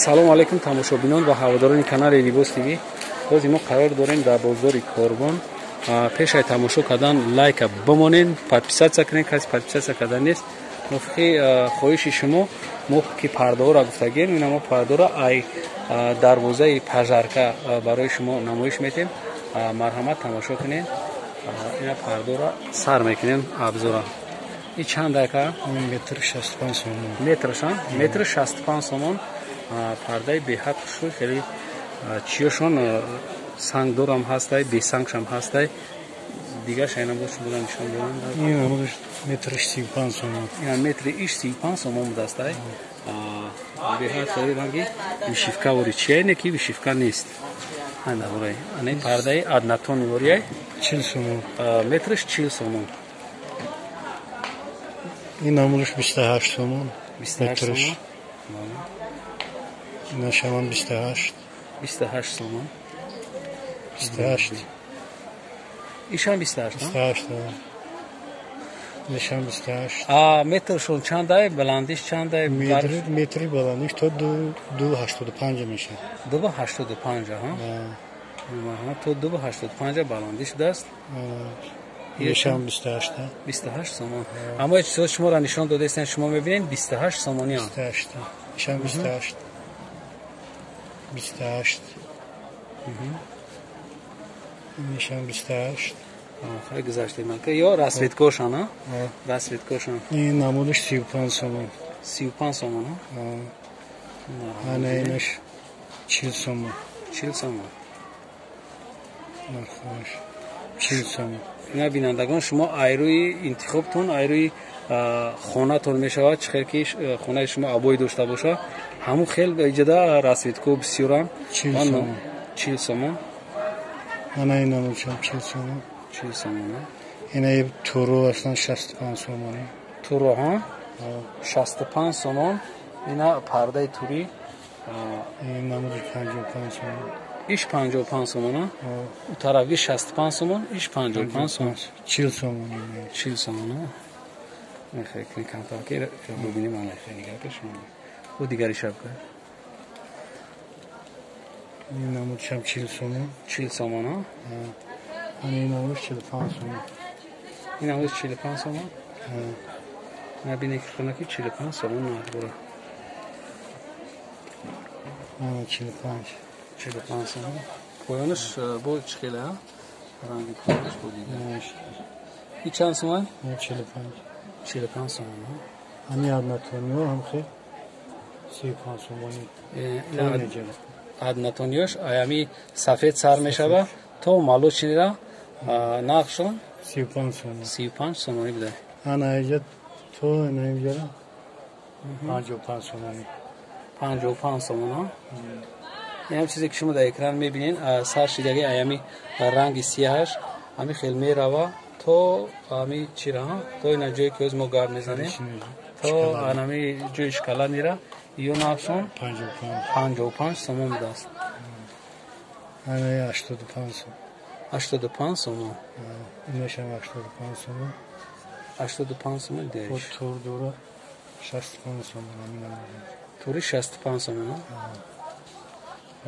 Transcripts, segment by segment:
салом алейкум тамошобинон ва ҳаводорони канали Libos TV. Рози мо қарор дорем дар бозори Корбон. Пешай тамошо кардан лайка бимонен, подписатсия кунен, каси подписатсия карда нест. Муфқи хоҳиши шумо мо ки пардаора гуфтагем, ина мо пардаора ай дарвозаи пажарка барои шумо намоиш метем. Марҳамат тамошо кунен. Ина пардаора сар мекунем абзора. И чанд ака? Метр 65 сомон. Метр 65 сомон. Пардаи беҳад хушрӯй, хеле чиёшон сангдорам ҳастай, бесангшам ҳастай. Дигар шайна бош будам нишон дорам. Ин амадаш метр 35 сомон. Ин метри 35 сомон будастай. Беҳад хеле ранги вишивка вори чияй не ки вишивка нест. Ана вори. Ана пардаи аднатон ворияй 40 сомон. Метриш 40 сомон. Ин амадаш 28 сомон. 28 сомон. Нашаман 28. 28 сомон. 28. Ишан 28, 28. Нишан 28. Метр шон чандай, баландиш чандай? Метри баландиш то 285 меша. 285, ҳа? То 285 баландиш даст. Нишан 28. 28 сомон. Аммо чиз шуморо нишон додестен, шумо мебинед 28 сомони ҳам. 28. Нишан 28. 28. Нишан 28. Хай гузаште манка. Ё расветкошан, а? Расветкошан. Ин намудаш 35 сомон. 35 сомон, а? Ана инаш 40 сомон. 40 сомон. Нархош. 40 сомон. Ина бинандагон шумо айруи интихобтун, айруи хонатон мешавад, чихер ки хонаи шумо абой дошта боша. Ҳамун хел иҷода расветко бисёрам. 40 сомон. 40 сомон. Ана ин намудашам 40 сомон. 40 сомон. Ина туро аслан 65 сомон. Туро, ҳа? 65 сомон. Ина пардаи тури. Ин намудаш 55 сомон. Иш 55 сомон, а? У тарафги 65 сомон, иш 55 сомон. 40 сомон. 40 сомон, а? Мехайкли кантаки бубиним ана хенигакаш. У дигари шабка. Ин намудашам 40 сомон. 40 сомон, а? Ин намудаш 45 сомон. Ин намудаш 45 сомон? Набине ки хонаки 45 сомон надбора. 45. 45 сомон. Поёнаш бо чхела, а? Ранги поёнаш бо дига. И чанд сомон? 45. 45 сомон, а? Ани аднатониё ҳам хел 35 сомони. Аднатониёш аями сафед сар мешава, то малочинира нархшон 35 сомон. 35 сомони буда. Ана иҷа то ина иҷа 55 сомони. 55 сомон, а? Ин чизе ки шумо дар экран мебинед, сар шидаги аями ранги сиёҳаш ҳами хел мерава то ҳами чира, то ина ҷое ки ӯз мо гап мезанем, то анами ҷои шкаланира ё нархшон 55 сомон будааст. Ана 85 сомон. 85 сомон. Инашам 85 сомон. 85 сомон деш. Тур дора 65 сомон амина. Тури 65 сомон, а?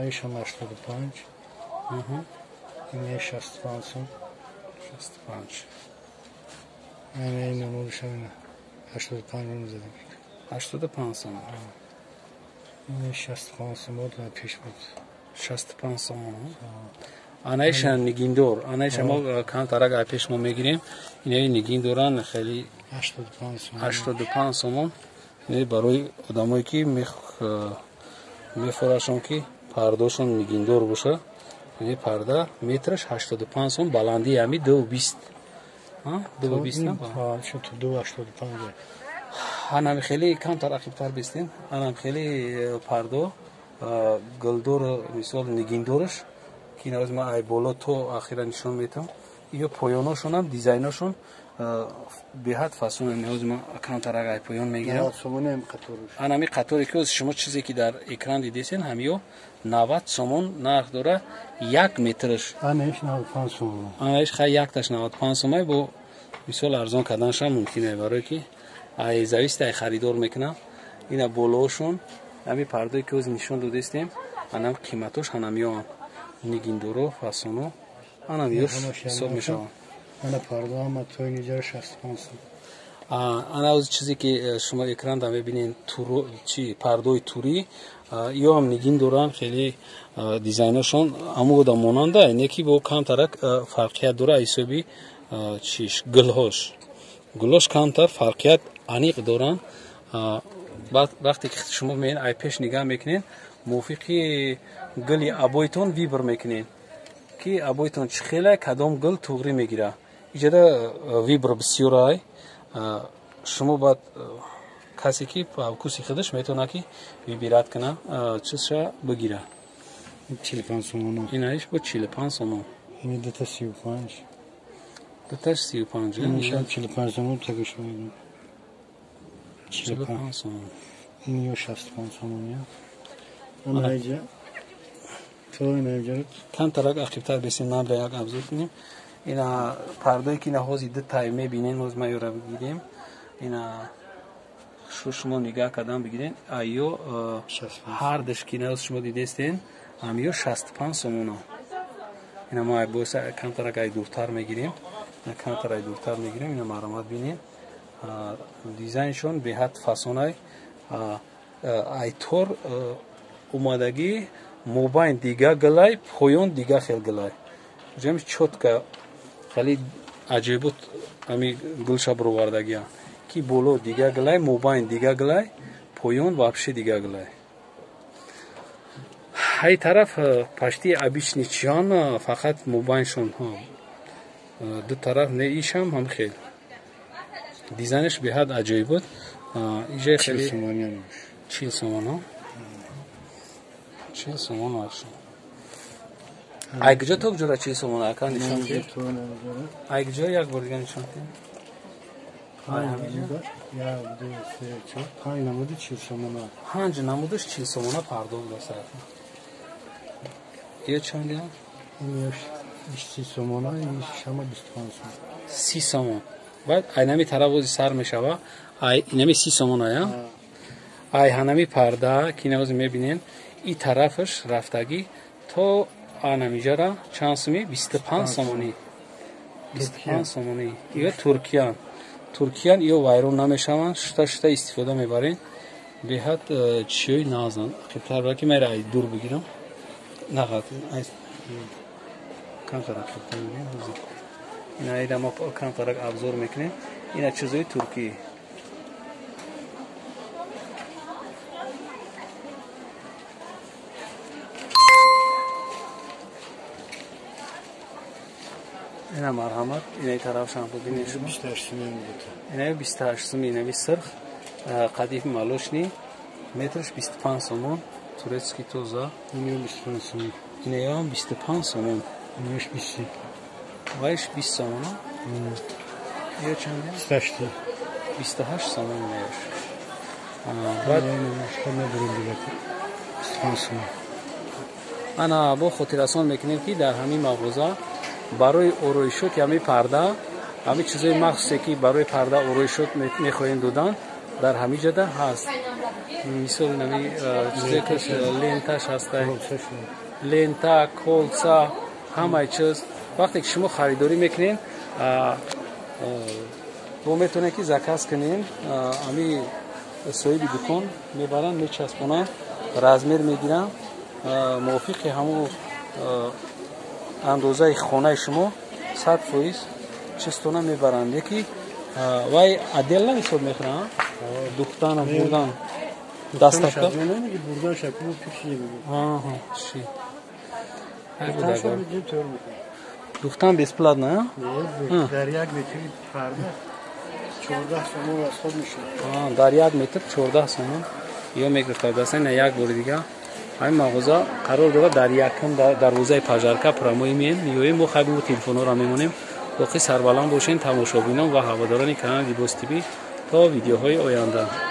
Айшам 85. Ин 65 сомон. 65. Ана ин намудашам 85 мезадем. 85 сомон. Ин 65 сомон дар пеш буд. 65 сомон. Анаиша нигиндор, анаиша мо кантарак ай пеш мо мегирем. Инаи нигиндоран хели 85 сомон. 85 сомон. Не барои одамое ки мефорашон ки пардошон нигиндор боша. Ин парда метраш 85 сомон, баланди ами 220. А? 220 на? Шо 285. Анам хели камтар ақибтар бистем. Анам хели пардо гулдор мисол нигиндораш ки навз ма ай боло то ахира нишон метам. Ё поёношон ҳам дизайношон беҳад фасоне навз ма камтар ай поён мегирам. Анами қатори ки шумо чизе ки дар экран дидесен ҳамиё 90 сомон нарх дора 1 метраш. Анаиш 95 сомон. Анаиш хай якташ 95 сомон бо мисол арзон карданаш ҳам мумкин е барои ки ай зависти ай харидор мекунам. Ина болоошон ами пардое ки ҳозир нишон додастем анам қиматош ҳанамиё нигиндоро фасоно анамиё ҳисоб мешаванд. ана парда ама тои ниҷаро 65 сом. ана оз чизе ки шумо экранда мебинед чи пардои турӣ ё ҳам нигин доранд хеле дизайнашон амода монанда неки бо камтарак фарқият дора ҳисоби чиш гулҳош камтар фарқият аниқ доранд. вақте ки шумо меен ай пеш нигаҳ мекунед мувофиқи гули абоитон вибр мекунед ки абоитон чӣ хеле кадом гул туғрӣ мегирад. иҷода вибр бисёрай шумо баъд касе ки вкуси худаш метавонад ки вибират кунад чизша бигирад. 45 сомон. инаиш бо 45 сомон. ини дута 35. дуташ 35. инишам 45 сомон тагиш мегирад. 45 сомон. ини ё 65 сомон я. ана иҷа то ина иҷа камтарак ақибтар бесин ман ба як абзор кунем. ина пардое ки ина ҳозир ду тай мебинем ҳоз ма ёра бигирем ина шумо нигаҳ кардан бигирен айё ҳар дашкина шумо дидестен амиё 65 сомона. ина мо боса камтарак ай дуртар мегирем камтар ай дуртар мегирем ина маромат бинем дизайншон беҳад фасонай ай тор омадагӣ мобайн дига гилай поён дига хел гилай ҷамиш чотка хеле аҷибут ами гулша буровардагия ки боло дига гилай мобайн дига гилай поён вообще дига гилай. ҳай тараф пашти обичный чиён фақат мобайншон ду тараф не ишам ҳам хел дизайнаш беҳад аҷибут. иҷа хеле 40 сомон 40 сомон ашо айгҷо то куҷора 40 сомон акан нишон ки айгҷо як бор дига нишон ки ҳанҷ намудаш 40 сомона пардоз дасад ё чанд я 30 сомон 30 сомон баъд айнами таравози сар мешава ай инами 30 сомон ая ай ҳанами парда ки навози мебинен и тарафаш рафтагӣ то анамиҷара чанд суми 25 сомонӣ 25 сомонӣ ё туркиян ё вайрон намешаванд шута истифода мебарен беҳад чиёи назан қибтар ки мера ай дур бигирам нағат ай камтарак қибтар бигирам ина айда мо камтарак абзор мекунем ина чизои туркӣ ина марҳамат ина тарафшам бубинед шумо 28 сомон ина 28 сомон ина сирх қадиф малошни метрш 25 сомон турецкий тоза ина 25 сомон ина ям 25 сомон ина 20 вайш 20 сомон ё чанд 28 сомон меш баъд ина бурун дига 25 сомон ана бо хотиррасон мекунем ки дар ҳамин мағоза барои ороишот ями парда ҳами чизои махсусе ки барои парда ороишот мехоҳем додан дар ҳамин ҷада ҳаст. мисоли нами чизе ки ленташ ҳастай лента колса ҳамаи чиз вақте ки шумо харидорӣ мекунед бо метавонед ки заказ кунед ҳами соҳиби дукон мебаранд мечаспонанд размер мегиранд мувофиқи ҳамон андозаи хонаи шумо 100% чистона мебаранд яки вай отдельно ҳисоб мехӯранд духтана бурдан дастафта бурдан шакл пиши ши духтан бесплатно дар як метр парда 14 сомон расход мешавад дар як метр 14 сомон ё мегирфад на як бори дига ҳамин мағоза қарор дорад дар якум дарвозаи пажарка промои меем меёем мо хабибу телефонҳоро мемонем боқӣ сарбаланд бошен тамошобинон ва ҳаводорони канали Libos TV то видеоҳои оянда.